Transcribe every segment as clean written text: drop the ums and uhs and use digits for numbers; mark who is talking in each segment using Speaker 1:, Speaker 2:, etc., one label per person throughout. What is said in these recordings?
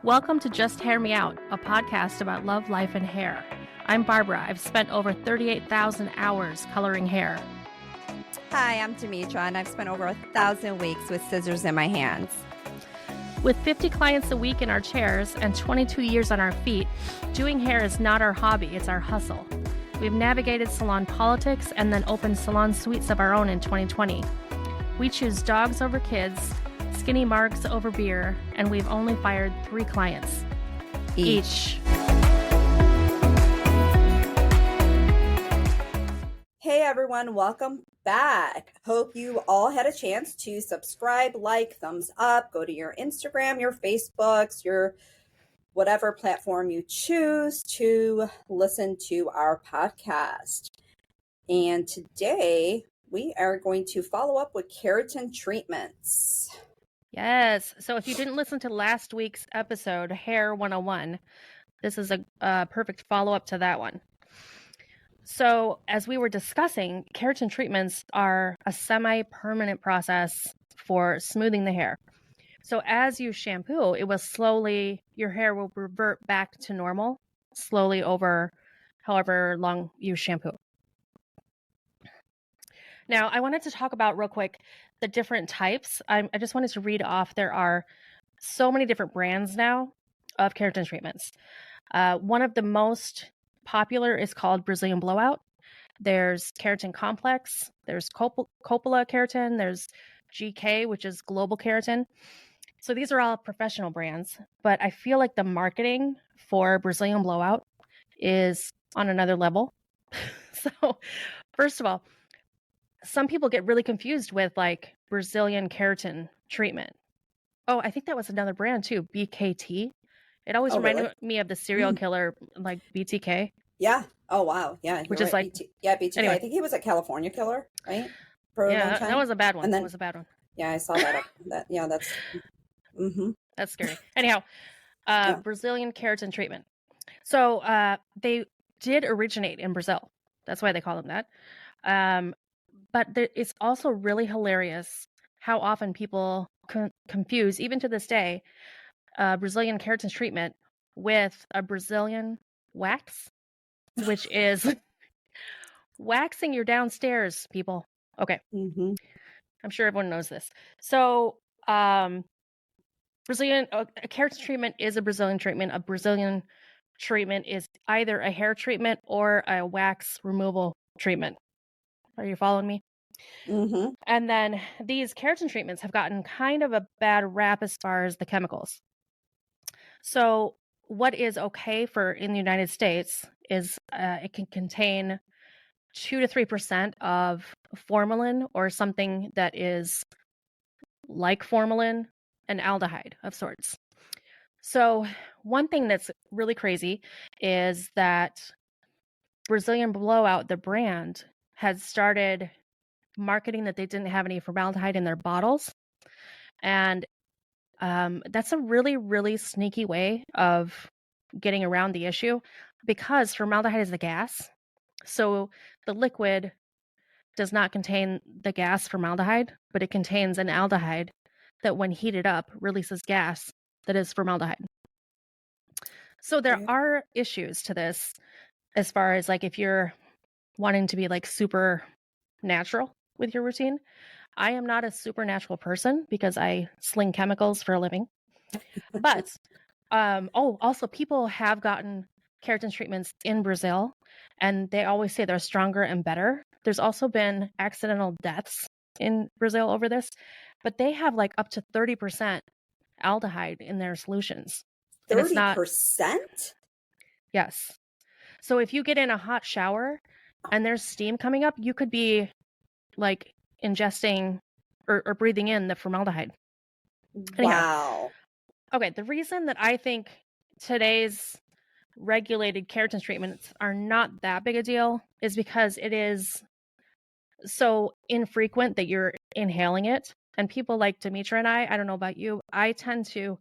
Speaker 1: Welcome to Just Hair Me Out, a podcast about love, life, and hair. I'm Barbara. I've spent over 38,000 hours coloring hair.
Speaker 2: Hi, I'm Demetra, and I've spent over 1,000 weeks with scissors in my hands.
Speaker 1: With 50 clients a week in our chairs and 22 years on our feet, doing hair is not our hobby, it's our hustle. We've navigated salon politics and then opened salon suites of our own in 2020. We choose dogs over kids, skinny marks over beer, and we've only fired 3 clients each.
Speaker 2: Hey everyone, welcome back. Hope you all had a chance to subscribe, like, thumbs up, go to your Instagram, your Facebooks, your whatever platform you choose to listen to our podcast. And today we are going to follow up with keratin treatments.
Speaker 1: Yes. So if you didn't listen to last week's episode, Hair 101, this is a perfect follow-up to that one. So as we were discussing, keratin treatments are a semi-permanent process for smoothing the hair. So as you shampoo, your hair will revert back to normal slowly over however long you shampoo. Now, I wanted to talk about real quick the different types. I just wanted to read off. There are so many different brands now of keratin treatments. One of the most popular is called Brazilian Blowout. There's Keratin Complex. There's Coppola Keratin. There's GK, which is Global Keratin. So these are all professional brands, but I feel like the marketing for Brazilian Blowout is on another level. So first of all, some people get really confused with like Brazilian keratin treatment. Oh, I think that was another brand too, BKT. It always reminded me of the serial killer, like BTK.
Speaker 2: Yeah. Oh, wow. Yeah.
Speaker 1: Which is
Speaker 2: right.
Speaker 1: like,
Speaker 2: BTK.
Speaker 1: Anyway.
Speaker 2: I think he was a California killer, right? For a long time.
Speaker 1: That was a bad one.
Speaker 2: And then,
Speaker 1: that was a bad one.
Speaker 2: Yeah, I saw that. That's. Mm-hmm.
Speaker 1: That's scary. Anyhow, Brazilian keratin treatment. So they did originate in Brazil. That's why they call them that. But it's also really hilarious how often people confuse, even to this day, Brazilian keratin treatment with a Brazilian wax, which is waxing your downstairs, people. Okay.
Speaker 2: Mm-hmm.
Speaker 1: I'm sure everyone knows this. So Brazilian keratin treatment is a Brazilian treatment. A Brazilian treatment is either a hair treatment or a wax removal treatment. Are you following me?
Speaker 2: Mm-hmm.
Speaker 1: And then these keratin treatments have gotten kind of a bad rap as far as the chemicals. So what is okay for in the United States is it can contain 2 to 3% of formalin or something that is like formalin, an aldehyde of sorts. So one thing that's really crazy is that Brazilian Blowout, the brand, has started marketing that they didn't have any formaldehyde in their bottles. And that's a really, really sneaky way of getting around the issue because formaldehyde is the gas. So the liquid does not contain the gas formaldehyde, but it contains an aldehyde that when heated up releases gas that is formaldehyde. So there are issues to this as far as like if you're wanting to be like super natural with your routine. I am not a supernatural person because I sling chemicals for a living. But also people have gotten keratin treatments in Brazil and they always say they're stronger and better. There's also been accidental deaths in Brazil over this, but they have like up to 30% aldehyde in their solutions.
Speaker 2: 30%?
Speaker 1: Yes. So if you get in a hot shower and there's steam coming up, you could be like ingesting or breathing in the formaldehyde.
Speaker 2: Wow.
Speaker 1: Okay, the reason that I think today's regulated keratin treatments are not that big a deal is because it is so infrequent that you're inhaling it. And people like Demetra and I don't know about you, I tend to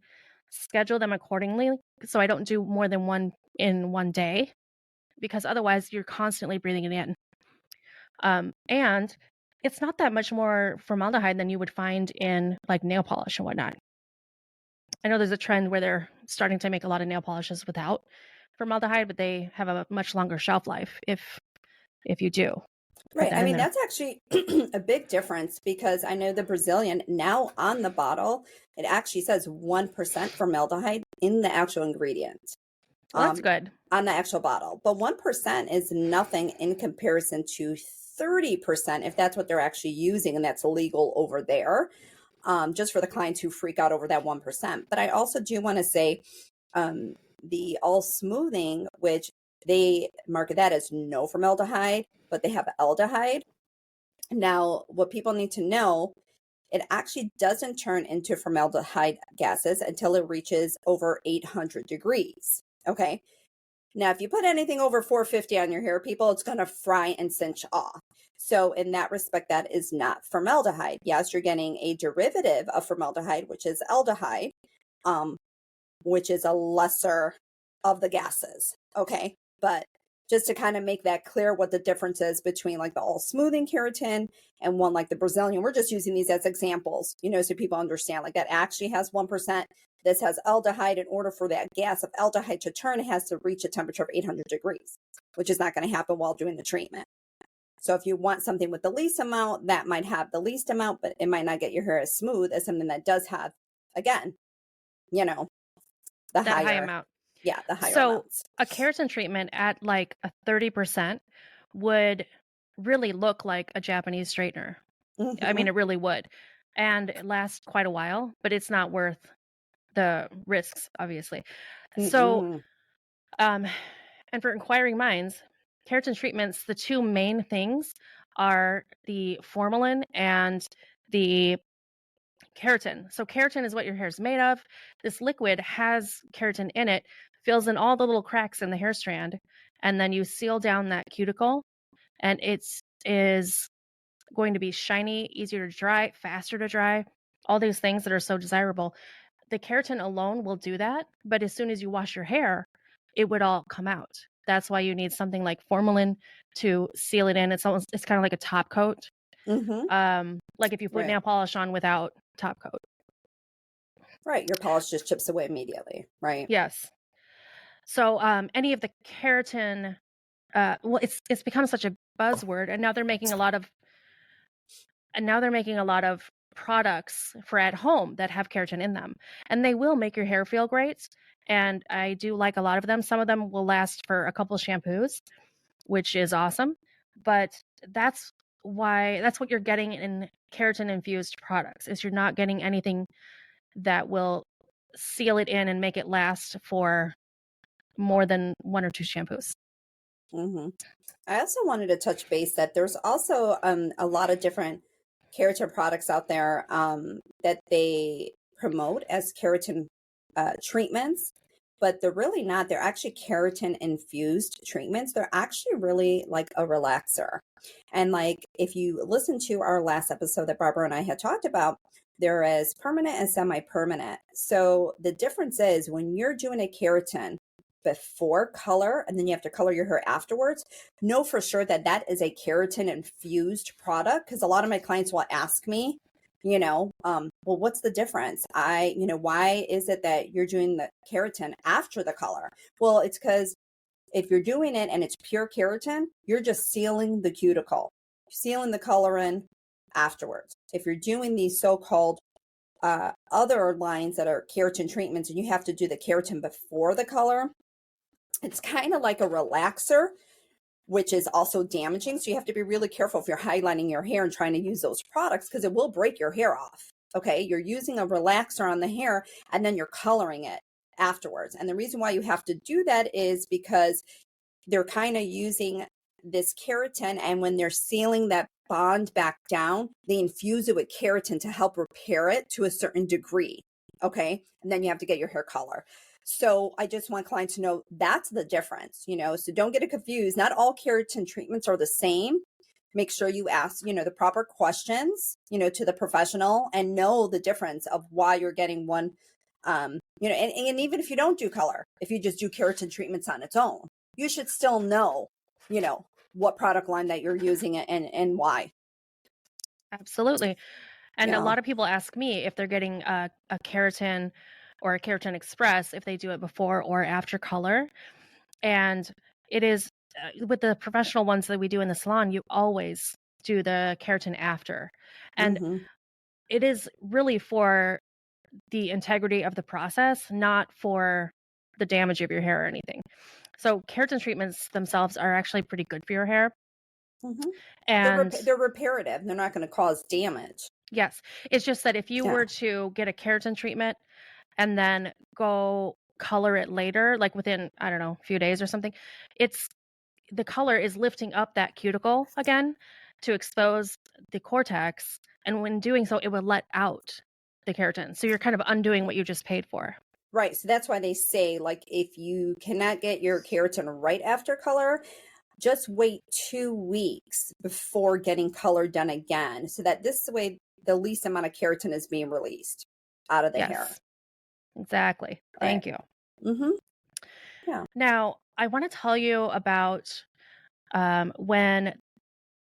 Speaker 1: schedule them accordingly so I don't do more than one in one day because otherwise you're constantly breathing it in. And it's not that much more formaldehyde than you would find in like nail polish and whatnot. I know there's a trend where they're starting to make a lot of nail polishes without formaldehyde, but they have a much longer shelf life if you do put
Speaker 2: Right.
Speaker 1: that
Speaker 2: I
Speaker 1: in
Speaker 2: mean,
Speaker 1: there.
Speaker 2: that's actually a big difference because I know the Brazilian now on the bottle, it actually says 1% formaldehyde in the actual ingredient.
Speaker 1: Well, that's
Speaker 2: Um,
Speaker 1: good.
Speaker 2: on the actual bottle. But 1% is nothing in comparison to 30% if that's what they're actually using and that's legal over there. Just for the clients who freak out over that 1%. But I also do want to say the all smoothing, which they market that as no formaldehyde, but they have aldehyde. Now, what people need to know, it actually doesn't turn into formaldehyde gases until it reaches over 800 degrees. Okay. Now, if you put anything over 450 on your hair, people, it's going to fry and cinch off. So, in that respect, that is not formaldehyde. Yes, you're getting a derivative of formaldehyde, which is aldehyde, um, which is a lesser of the gases. Okay. But just to kind of make that clear what the difference is between like the all smoothing keratin and one like the Brazilian, we're just using these as examples, so people understand like that actually has 1%. This has aldehyde. In order for that gas of aldehyde to turn, it has to reach a temperature of 800 degrees, which is not going to happen while doing the treatment. So if you want something with the least amount, that might have the least amount, but it might not get your hair as smooth as something that does have, again, the
Speaker 1: That high
Speaker 2: higher,
Speaker 1: amount.
Speaker 2: the higher
Speaker 1: So
Speaker 2: amounts.
Speaker 1: a keratin treatment at like a 30% would really look like a Japanese straightener. I mean,
Speaker 2: Mm-hmm.
Speaker 1: it really would. And it lasts quite a while, but it's not worth the risks, obviously. So,
Speaker 2: Mm-mm.
Speaker 1: and for inquiring minds, keratin treatments, the two main things are the formalin and the keratin. So keratin is what your hair is made of. This liquid has keratin in it, fills in all the little cracks in the hair strand, and then you seal down that cuticle, and it is going to be shiny, easier to dry, faster to dry, all these things that are so desirable. The keratin alone will do that, but as soon as you wash your hair, it would all come out. That's why you need something like formalin to seal it in. It's kind of like a top coat. Like if you put
Speaker 2: Right.
Speaker 1: nail polish on without top coat.
Speaker 2: Right. Your polish just chips away immediately. Right.
Speaker 1: Yes. So any of the keratin, well, it's become such a buzzword, and now they're making a lot of products for at home that have keratin in them, and they will make your hair feel great. And I do like a lot of them. Some of them will last for a couple shampoos, which is awesome. But that's what you're getting in keratin infused products. Is you're not getting anything that will seal it in and make it last for more than one or two shampoos.
Speaker 2: Mm-hmm. I also wanted to touch base that there's also a lot of different keratin products out there that they promote as keratin treatments, but they're really not. They're actually keratin infused treatments. They're actually really like a relaxer. And like if you listen to our last episode that Barbara and I had talked about, there is permanent and semi-permanent. So the difference is when you're doing a keratin before color and then you have to color your hair afterwards, know for sure that that is a keratin infused product, because a lot of my clients will ask me, well, what's the difference? Why is it that you're doing the keratin after the color? Well, it's because if you're doing it and it's pure keratin, you're just sealing the cuticle, sealing the color in afterwards. If you're doing these so-called other lines that are keratin treatments and you have to do the keratin before the color, it's kind of like a relaxer, which is also damaging. So you have to be really careful if you're highlighting your hair and trying to use those products, because it will break your hair off. Okay. You're using a relaxer on the hair and then you're coloring it afterwards. And the reason why you have to do that is because they're kind of using this keratin, and when they're sealing that bond back down, they infuse it with keratin to help repair it to a certain degree. Okay. And then you have to get your hair color. So I just want clients to know that's the difference, so don't get it confused. Not all keratin treatments are the same. Make sure you ask, the proper questions, to the professional, and know the difference of why you're getting one. And even if you don't do color, if you just do keratin treatments on its own, you should still know, what product line that you're using and why.
Speaker 1: Absolutely. And a
Speaker 2: Yeah.
Speaker 1: lot of people ask me if they're getting a keratin or a Keratin Express if they do it before or after color. And it is with the professional ones that we do in the salon, you always do the keratin after. And it is really for the integrity of the process, not for the damage of your hair or anything. So keratin treatments themselves are actually pretty good for your hair.
Speaker 2: And they're reparative. They're not going to cause damage.
Speaker 1: Yes. It's just that if you were to get a keratin treatment and then go color it later, like within, I don't know, a few days or something, the color is lifting up that cuticle again to expose the cortex. And when doing so, it will let out the keratin. So you're kind of undoing what you just paid for.
Speaker 2: Right. So that's why they say, like, if you cannot get your keratin right after color, just wait 2 weeks before getting color done again. So that this way, the least amount of keratin is being released out of the hair.
Speaker 1: Exactly. Thank you.
Speaker 2: Yeah.
Speaker 1: Now, I want to tell you about when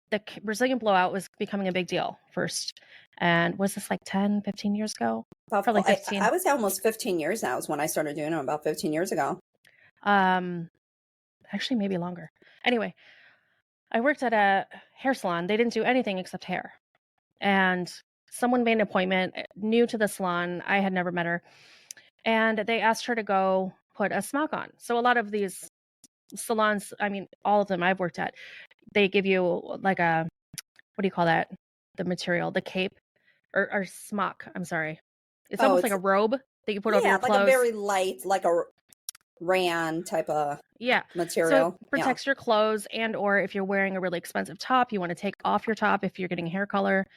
Speaker 1: the Brazilian blowout was becoming a big deal first. And was this like 10, 15 years ago? Probably 15.
Speaker 2: I was almost 15 years now is when I started doing them, about 15 years ago.
Speaker 1: Actually, maybe longer. Anyway, I worked at a hair salon. They didn't do anything except hair. And someone made an appointment, new to the salon. I had never met her. And they asked her to go put a smock on. So a lot of these salons, I mean, all of them I've worked at, they give you like a, what do you call that? The material, the cape or smock. I'm sorry. It's almost like a robe that you put over your clothes.
Speaker 2: Yeah, like a very light, like a rayon type of material.
Speaker 1: So it protects your clothes, and or if you're wearing a really expensive top, you want to take off your top if you're getting hair color,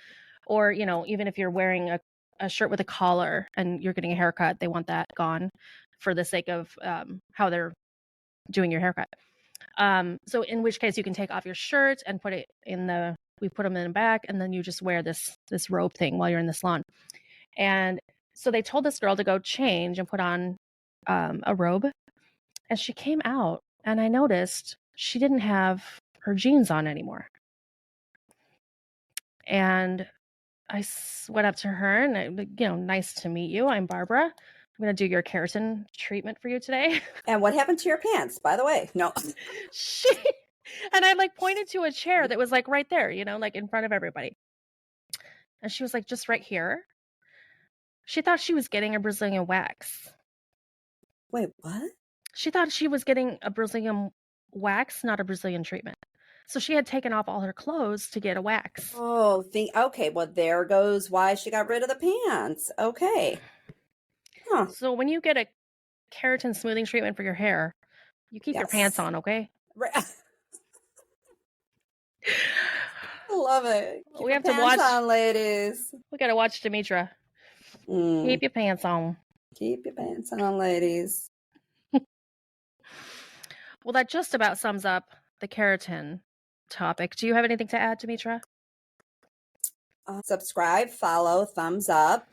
Speaker 1: or, you know, even if you're wearing a shirt with a collar and you're getting a haircut, they want that gone for the sake of how they're doing your haircut. So in which case you can take off your shirt and put it in we put them in the back, and then you just wear this robe thing while you're in the salon. And so they told this girl to go change and put on a robe. And she came out, and I noticed she didn't have her jeans on anymore. And I went up to her and, nice to meet you. I'm Barbara. I'm going to do your keratin treatment for you today.
Speaker 2: And what happened to your pants, by the way? No.
Speaker 1: And I pointed to a chair that was right there, like in front of everybody. And she was like, just right here. She thought she was getting a Brazilian wax.
Speaker 2: Wait, what?
Speaker 1: She thought she was getting a Brazilian wax, not a Brazilian treatment. So she had taken off all her clothes to get a wax.
Speaker 2: Oh, okay. Well, there goes why she got rid of the pants. Okay.
Speaker 1: Huh. So when you get a keratin smoothing treatment for your hair, you keep your pants on, okay?
Speaker 2: Right. I love it. Keep
Speaker 1: we have
Speaker 2: to watch on, ladies.
Speaker 1: We got to watch Demetra. Keep your pants on.
Speaker 2: Keep your pants on, ladies.
Speaker 1: Well, that just about sums up the keratin topic. Do you have anything to add, Demetra?
Speaker 2: Subscribe, follow, thumbs up.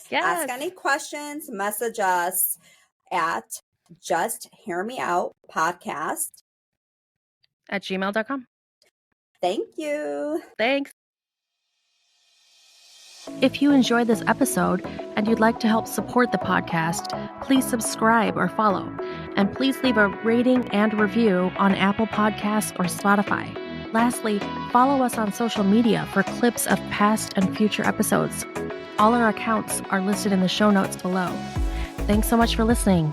Speaker 1: Yes.
Speaker 2: Ask any questions, message us at justhearmeoutpodcast@gmail.com.
Speaker 1: Thank you. Thanks. If you enjoyed this episode and you'd like to help support the podcast, please subscribe or follow. And please leave a rating and review on Apple Podcasts or Spotify. Lastly, follow us on social media for clips of past and future episodes. All our accounts are listed in the show notes below. Thanks so much for listening.